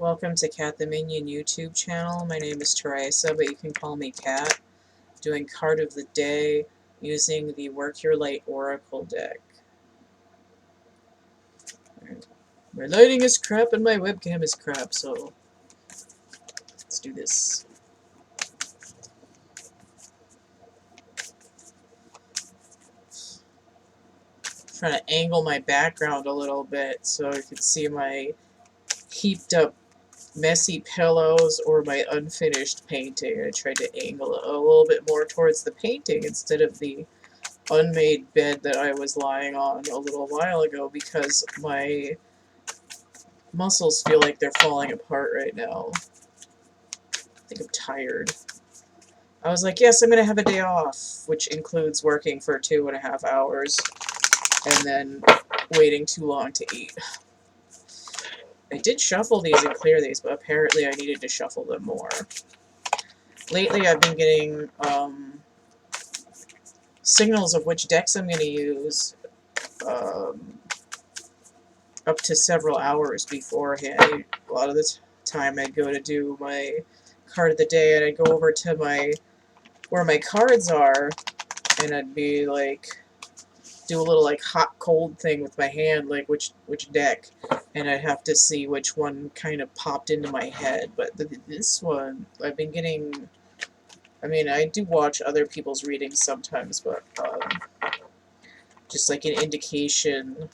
Welcome to CATtheMinion YouTube channel. My name is Teresa, but you can call me Cat. Doing card of the day using the Work Your Light Oracle deck. My lighting is crap and my webcam is crap, so let's do this. Trying to angle my background a little bit so you can see my heaped up messy pillows or my unfinished painting. I tried to angle it a little bit more towards the painting instead of the unmade bed that I was lying on a little while ago because my muscles feel like they're falling apart right now. I think I'm tired. I was like, yes, I'm going to have a day off, which includes working for 2.5 hours and then waiting too long to eat. I did shuffle these and clear these, but apparently I needed to shuffle them more. Lately I've been getting signals of which decks I'm going to use up to several hours beforehand. A lot of the time I'd go to do my card of the day and I'd go over to where my cards are and I'd be like do a little like hot cold thing with my hand, like which deck, and I'd have to see which one kind of popped into my head. But this one I've been getting, I mean, I do watch other people's readings sometimes, but just like an indication,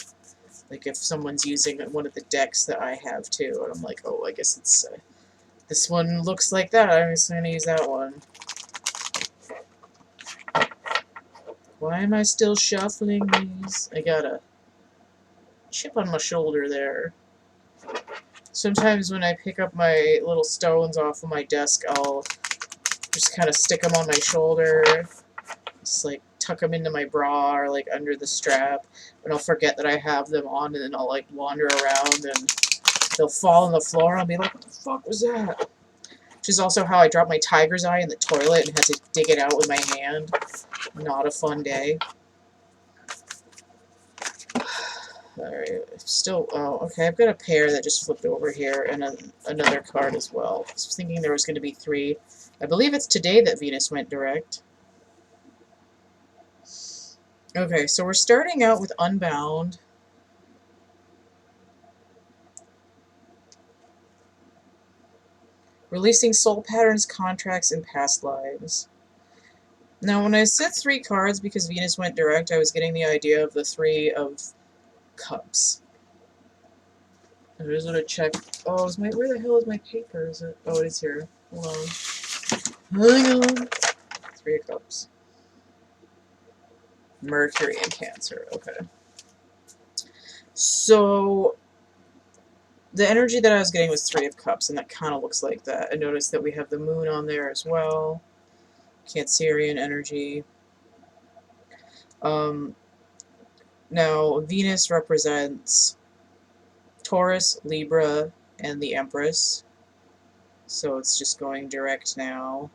like if someone's using one of the decks that I have too, and I'm like, oh, I guess it's this one looks like that, I'm just going to use that one. Why am I still shuffling these? I got a chip on my shoulder there. Sometimes when I pick up my little stones off of my desk, I'll just kind of stick them on my shoulder, just like tuck them into my bra or like under the strap, and I'll forget that I have them on, and then I'll like wander around and they'll fall on the floor and I'll be like, what the fuck was that? Which is also how I dropped my tiger's eye in the toilet and had to dig it out with my hand. Not a fun day. Alright, still, oh, okay, I've got a pair that just flipped over here, and another card as well. I was thinking there was going to be 3. I believe it's today that Venus went direct. Okay, so we're starting out with Unbound. Releasing soul patterns, contracts, and past lives. Now, when I said 3 cards because Venus went direct, I was getting the idea of the 3 of Cups. I just want to check. Oh, where the hell is my paper? Is it? Oh, it is here. Hold on. Hang on. 3 of Cups. Mercury and Cancer. Okay. So, the energy that I was getting was 3 of Cups, and that kind of looks like that. I noticed that we have the moon on there as well. Cancerian energy. Now, Venus represents Taurus, Libra, and the Empress. So it's just going direct now.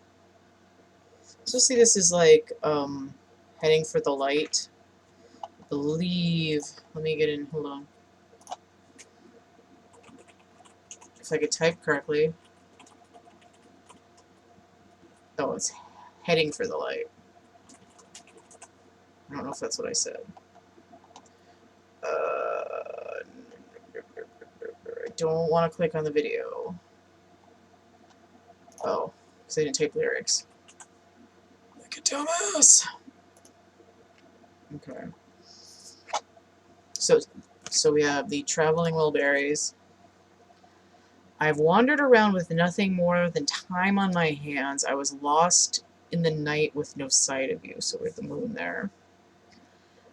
So see, this is like heading for the light. I believe. Let me get in. Hold on. If I could type correctly. Oh, it's heading for the light. I don't know if that's what I said. I don't want to click on the video. Oh, because I didn't type lyrics. Like a dumbass! Okay. So we have the Traveling Mulberries. I've wandered around with nothing more than time on my hands. I was lost in the night with no sight of you. So we have the moon there.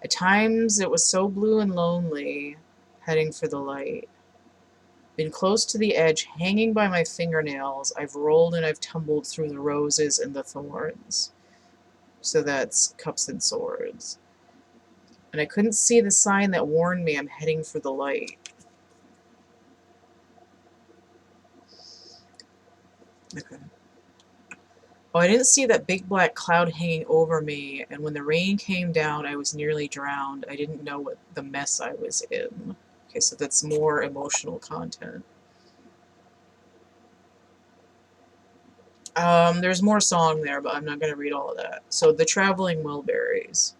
At times it was so blue and lonely, heading for the light. Been close to the edge, hanging by my fingernails. I've rolled and I've tumbled through the roses and the thorns. So that's Cups and Swords. And I couldn't see the sign that warned me I'm heading for the light. Okay. Oh, I didn't see that big black cloud hanging over me, and when the rain came down, I was nearly drowned. I didn't know what the mess I was in. Okay, so that's more emotional content. There's more song there, but I'm not going to read all of that. So, The Traveling Wilburys.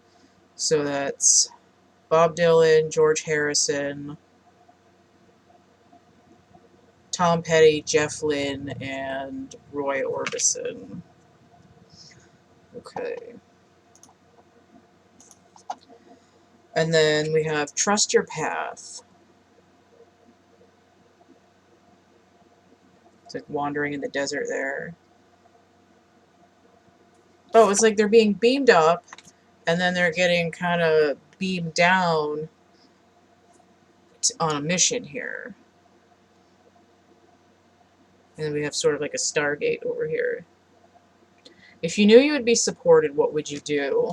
So that's Bob Dylan, George Harrison, Tom Petty, Jeff Lynne, and Roy Orbison. Okay. And then we have Trust Your Path. It's like wandering in the desert there. Oh, it's like they're being beamed up, and then they're getting kind of beamed down on a mission here. And then we have sort of like a Stargate over here. If you knew you would be supported, what would you do?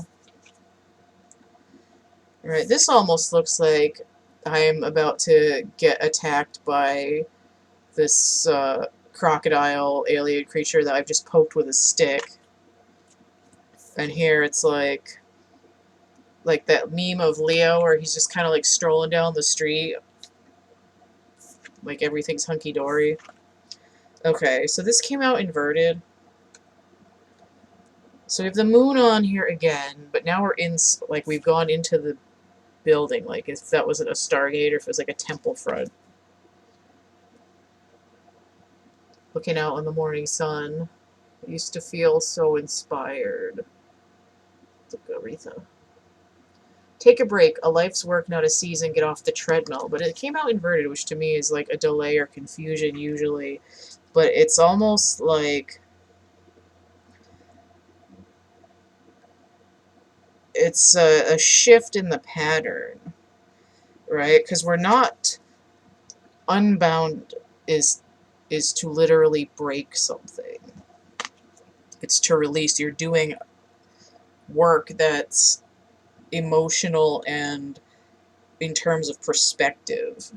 Right, this almost looks like I'm about to get attacked by this crocodile alien creature that I've just poked with a stick. And here it's like that meme of Leo where he's just kind of like strolling down the street. Like everything's hunky-dory. Okay, so this came out inverted. So we have the moon on here again, but now we're in, like, we've gone into the building, like if that wasn't a Stargate or if it was like a temple front. Looking out on the morning sun. I used to feel so inspired. Look, Aretha. Take a break. A life's work, not a season. Get off the treadmill. But it came out inverted, which to me is like a delay or confusion usually. But it's almost like it's a shift in the pattern, right? Because we're not... Unbound is to literally break something. It's to release. You're doing work that's emotional and in terms of perspective.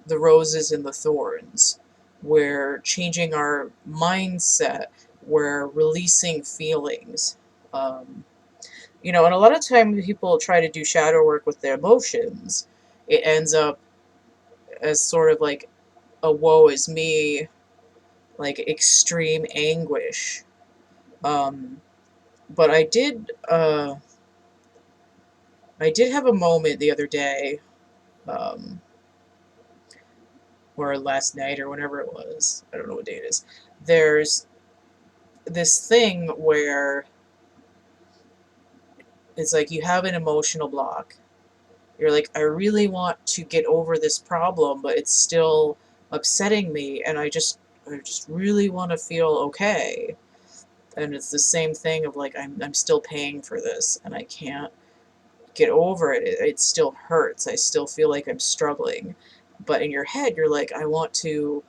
The roses and the thorns. We're changing our mindset. We're releasing feelings. You know, and a lot of times people try to do shadow work with their emotions. It ends up as sort of like a woe is me, like extreme anguish. But I did have a moment the other day, or last night or whenever it was. I don't know what day it is. There's this thing where it's like you have an emotional block. You're like, I really want to get over this problem, but it's still upsetting me, and I just really want to feel okay. And it's the same thing of like, I'm still paying for this, and I can't get over it. It still hurts. I still feel like I'm struggling. But in your head, you're like, I want to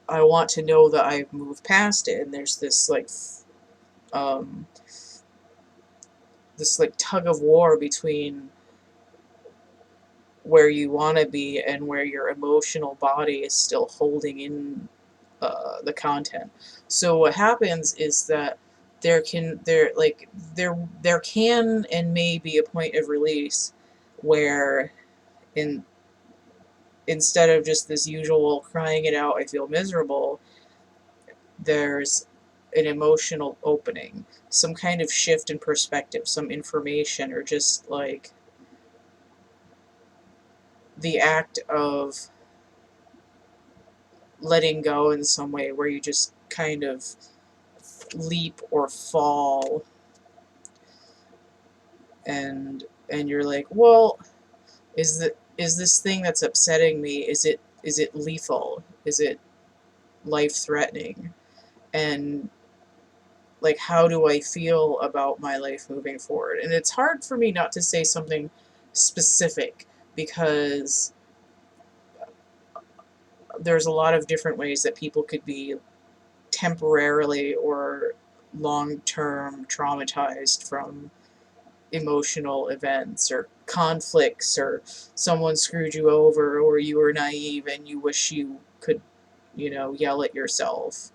know that I've moved past it. And there's this like, tug of war between where you want to be and where your emotional body is still holding in the content. So what happens is that there can and may be a point of release where instead of just this usual crying it out, I feel miserable, there's an emotional opening, some kind of shift in perspective, some information, or just like the act of letting go in some way where you just kind of leap or fall, and you're like, well, is this thing that's upsetting me, is it lethal? Is it life-threatening? And like, how do I feel about my life moving forward? And it's hard for me not to say something specific because there's a lot of different ways that people could be temporarily or long-term traumatized from emotional events or conflicts, or someone screwed you over, or you were naive and you wish you could, yell at yourself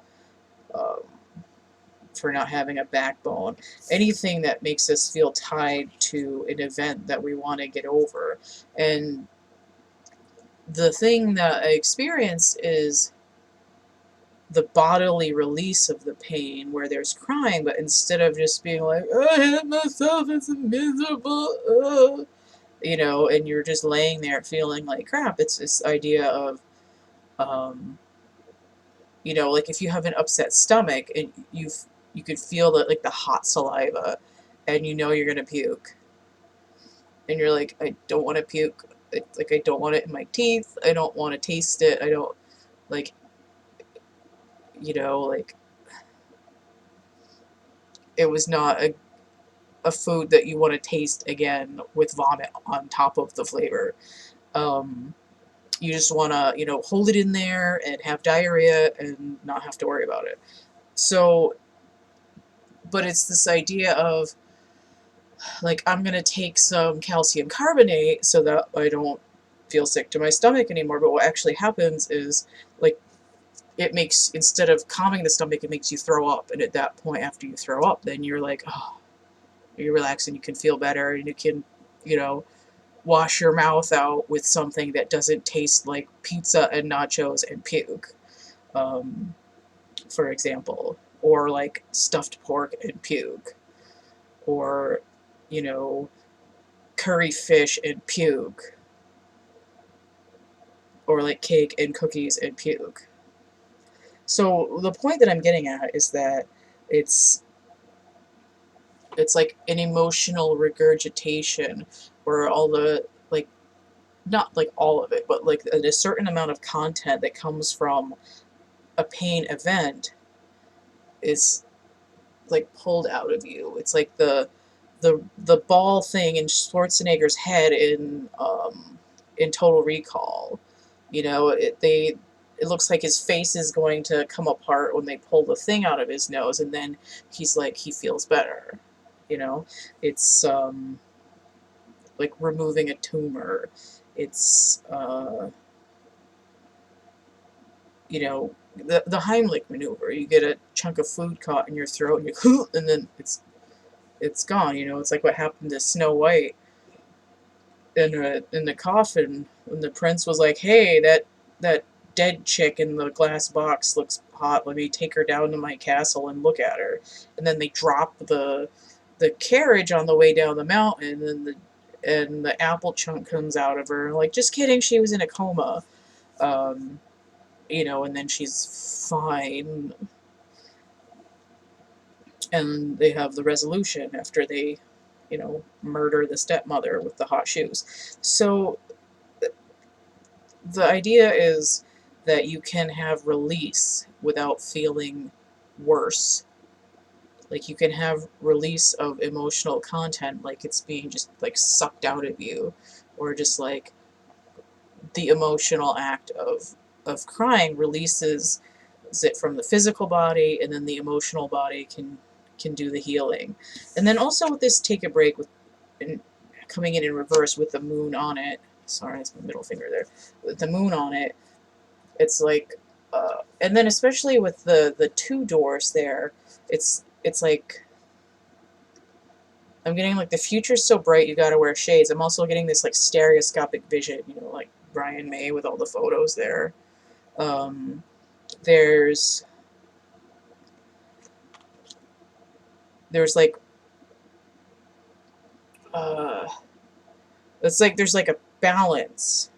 for not having a backbone. Anything that makes us feel tied to an event that we want to get over. And the thing that I experienced is the bodily release of the pain where there's crying, but instead of just being like, I hate myself, it's miserable, you know, and you're just laying there feeling like crap. It's this idea of, you know, like if you have an upset stomach and you could feel that, like the hot saliva, and you know you're gonna puke, and you're like, I don't want to puke. Like I don't want it in my teeth. I don't want to taste it. I don't like, you know, like it was not a food that you want to taste again with vomit on top of the flavor. Um, you just want to, you know, hold it in there and have diarrhea and not have to worry about it. So, but it's this idea of, like, I'm going to take some calcium carbonate so that I don't feel sick to my stomach anymore. But what actually happens is, like, it makes, instead of calming the stomach, it makes you throw up. And at that point, after you throw up, then you're like, oh, you relax and you can feel better and you can, you know, wash your mouth out with something that doesn't taste like pizza and nachos and puke, um, for example, or like stuffed pork and puke, or, you know, curry fish and puke, or like cake and cookies and puke. So the point that I'm getting at is that it's it's like an emotional regurgitation where all the, like, not like all of it, but like a certain amount of content that comes from a pain event is like pulled out of you. It's like the ball thing in Schwarzenegger's head in Total Recall. You know, it looks like his face is going to come apart when they pull the thing out of his nose, and then he's like, he feels better. You know, it's like removing a tumor. It's you know, the Heimlich maneuver. You get a chunk of food caught in your throat, and you and then it's gone. You know, it's like what happened to Snow White in the coffin when the prince was like, "Hey, that dead chick in the glass box looks hot. Let me take her down to my castle and look at her." And then they drop the carriage on the way down the mountain, and the apple chunk comes out of her. Like, just kidding, she was in a coma. Um, you know, and then she's fine. And they have the resolution after they, you know, murder the stepmother with the hot shoes. So the idea is that you can have release without feeling worse. Like, you can have release of emotional content, like it's being just like sucked out of you, or just like the emotional act of crying releases it from the physical body, and then the emotional body can do the healing. And then also with this take a break, with coming in reverse with the moon on it. Sorry, that's my middle finger there. With the moon on it, it's like, and then especially with the two doors there, it's like I'm getting like the future's so bright you gotta wear shades. I'm also getting this like stereoscopic vision, you know, like Brian May with all the photos there. Um, there's like uh, it's like there's like a balance.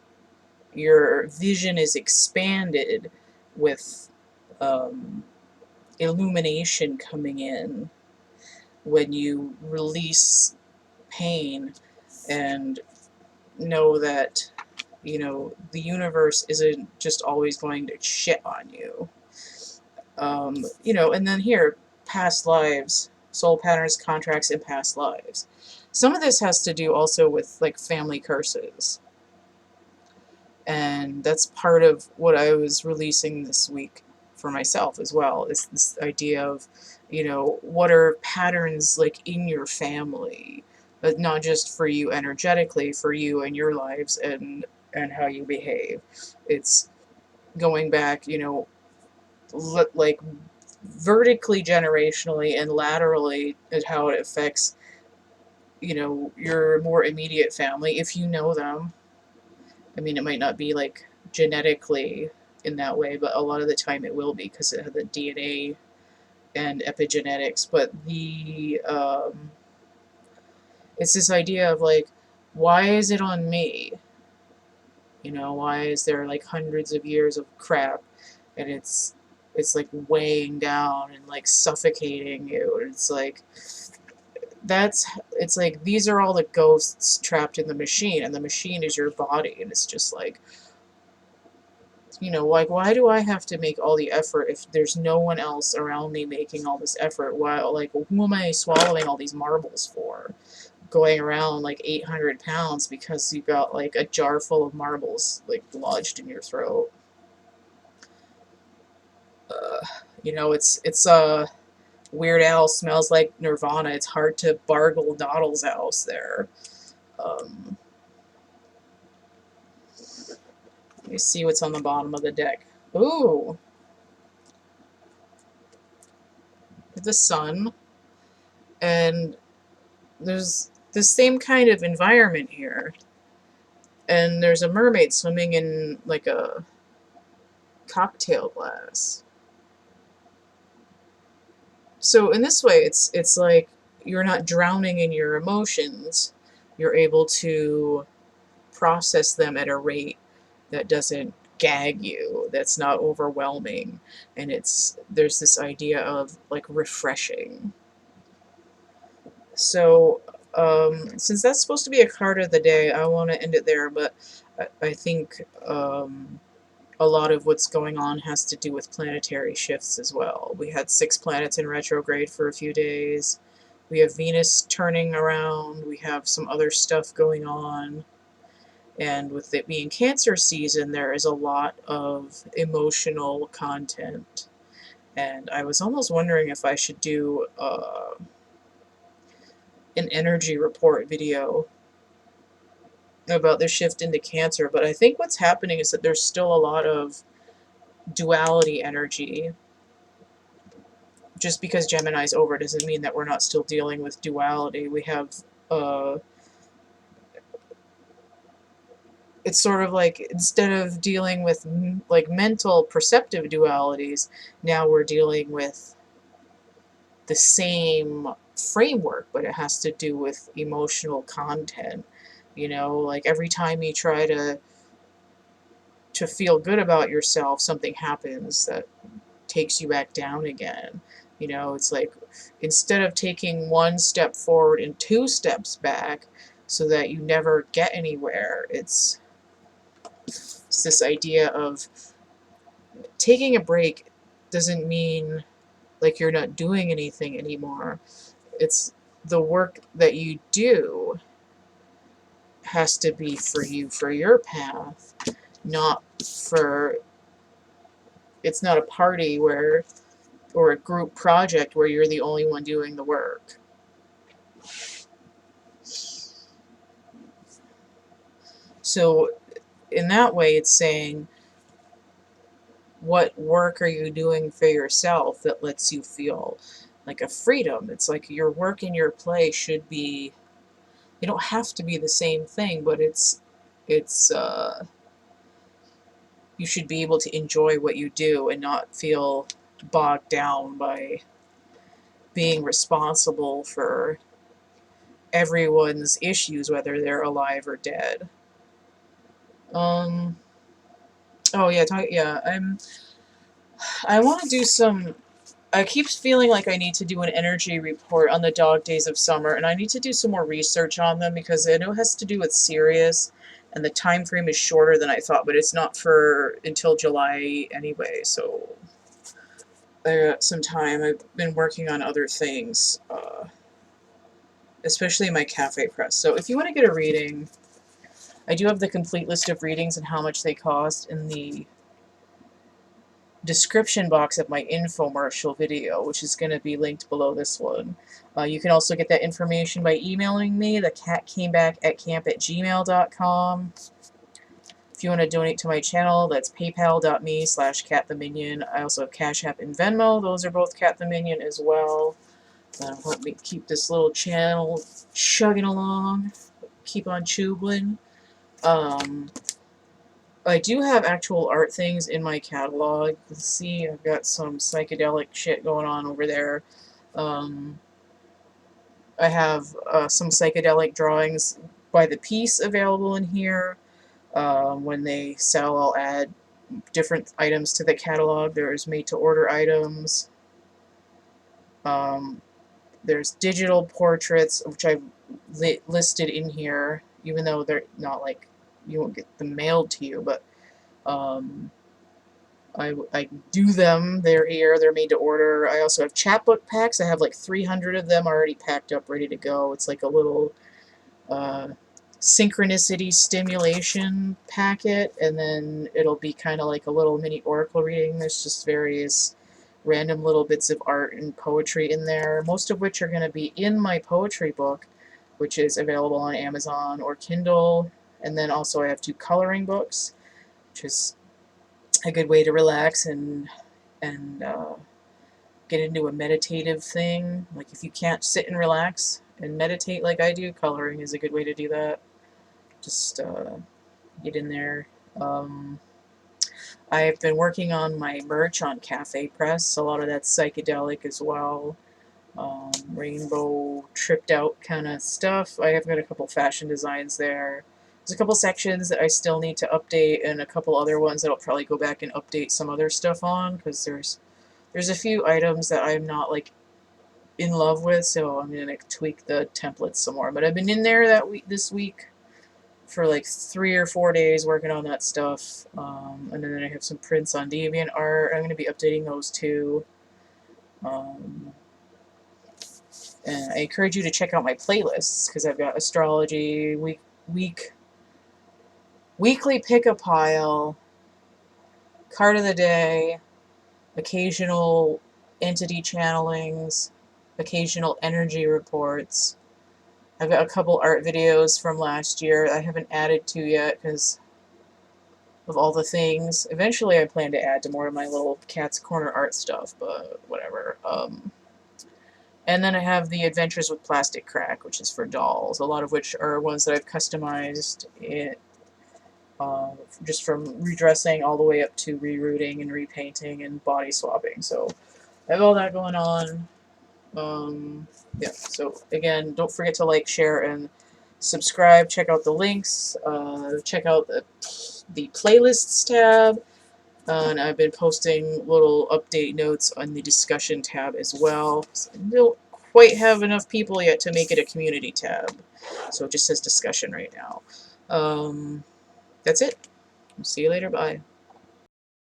Your vision is expanded with um, illumination coming in when you release pain and know that, you know, the universe isn't just always going to shit on you. You know, and then here, past lives, soul patterns, contracts, and past lives. Some of this has to do also with like family curses. And that's part of what I was releasing this week for myself as well, is this idea of, you know, what are patterns like in your family, but not just for you energetically, for you and your lives and how you behave. It's going back, you know, like vertically, generationally, and laterally at how it affects, you know, your more immediate family if you know them. I mean, it might not be like genetically in that way, but a lot of the time it will be because it had the DNA and epigenetics. But the it's this idea of like, why is it on me? You know, why is there like hundreds of years of crap, and it's like weighing down and like suffocating you, and it's like it's like these are all the ghosts trapped in the machine, and the machine is your body, and it's just like, you know, like, why do I have to make all the effort if there's no one else around me making all this effort? Why, like, who am I swallowing all these marbles for? Going around like 800 pounds because you got like a jar full of marbles like lodged in your throat. You know, it's Weird Al smells like Nirvana. It's hard to bargle Doddle's house there. Um, Let me see what's on the bottom of the deck. Ooh, the sun, and there's the same kind of environment here. And there's a mermaid swimming in like a cocktail glass. So in this way, it's like you're not drowning in your emotions. You're able to process them at a rate that doesn't gag you, that's not overwhelming, and there's this idea of like refreshing. So since that's supposed to be a card of the day, I want to end it there, but I think a lot of what's going on has to do with planetary shifts as well. We had 6 planets in retrograde for a few days. We have Venus turning around. We have some other stuff going on. And with it being Cancer season, there is a lot of emotional content. And I was almost wondering if I should do an energy report video about the shift into Cancer, but I think what's happening is that there's still a lot of duality energy. Just because Gemini's over doesn't mean that we're not still dealing with duality. We have it's sort of like, instead of dealing with like mental perceptive dualities, now we're dealing with the same framework, but it has to do with emotional content. You know, like every time you try to feel good about yourself, something happens that takes you back down again. You know, it's like, instead of taking 1 step forward and 2 steps back so that you never get anywhere, it's this idea of taking a break doesn't mean like you're not doing anything anymore. It's the work that you do has to be for you, for your path, not for, it's not a party where, or a group project where you're the only one doing the work. So in that way, it's saying, what work are you doing for yourself that lets you feel like a freedom? It's like your work and your play should be, you don't have to be the same thing, but you should be able to enjoy what you do and not feel bogged down by being responsible for everyone's issues, whether they're alive or dead. Oh yeah, I want to do some. I keep feeling like I need to do an energy report on the dog days of summer, and I need to do some more research on them because I know it has to do with Sirius, and the time frame is shorter than I thought, but it's not for until July anyway, so I got some time. I've been working on other things, especially my cafe press. So if you want to get a reading, I do have the complete list of readings and how much they cost in the description box of my infomercial video, which is going to be linked below this one. You can also get that information by emailing me, thecatcamebackatcamp@gmail.com. If you want to donate to my channel, that's paypal.me/CATtheMinion. I also have Cash App and Venmo. Those are both CATtheMinion as well. That'll help me keep this little channel chugging along. Keep on chubling. I do have actual art things in my catalog. Let's see, I've got some psychedelic shit going on over there. Um, I have some psychedelic drawings by the piece available in here. When they sell, I'll add different items to the catalog. There's made-to-order items. Um, there's digital portraits, which I've listed in here, even though they're not like, you won't get them mailed to you, but um, I do them. They're here. They're made to order. I also have chapbook packs. I have like 300 of them already packed up, ready to go. It's like a little uh, synchronicity stimulation packet, and then it'll be kind of like a little mini oracle reading. There's just various random little bits of art and poetry in there, most of which are going to be in my poetry book, which is available on Amazon or Kindle. And then also I have 2 coloring books, which is a good way to relax and get into a meditative thing. Like if you can't sit and relax and meditate like I do, coloring is a good way to do that. Just get in there. I've been working on my merch on Cafe Press. A lot of that's psychedelic as well. Rainbow, tripped out kind of stuff. I have got a couple fashion designs there. There's a couple sections that I still need to update, and a couple other ones that I'll probably go back and update some other stuff on, because there's a few items that I'm not like in love with, so I'm gonna tweak the templates some more. But I've been in there this week for like 3 or 4 days working on that stuff, and then I have some prints on DeviantArt. I'm going to be updating those too. And I encourage you to check out my playlists, because I've got astrology, weekly pick-a-pile, card of the day, occasional entity channelings, occasional energy reports. I've got a couple art videos from last year I haven't added to yet because of all the things. Eventually I plan to add to more of my little Cat's Corner art stuff, but whatever. And then I have the Adventures with Plastic Crack, which is for dolls, a lot of which are ones that I've customized just from redressing all the way up to rerouting and repainting and body swapping. So I have all that going on. Yeah, so again, don't forget to like, share, and subscribe. Check out the links. Check out the playlists tab. And I've been posting little update notes on the discussion tab as well. So I don't quite have enough people yet to make it a community tab, so it just says discussion right now. That's it. See you later. Bye.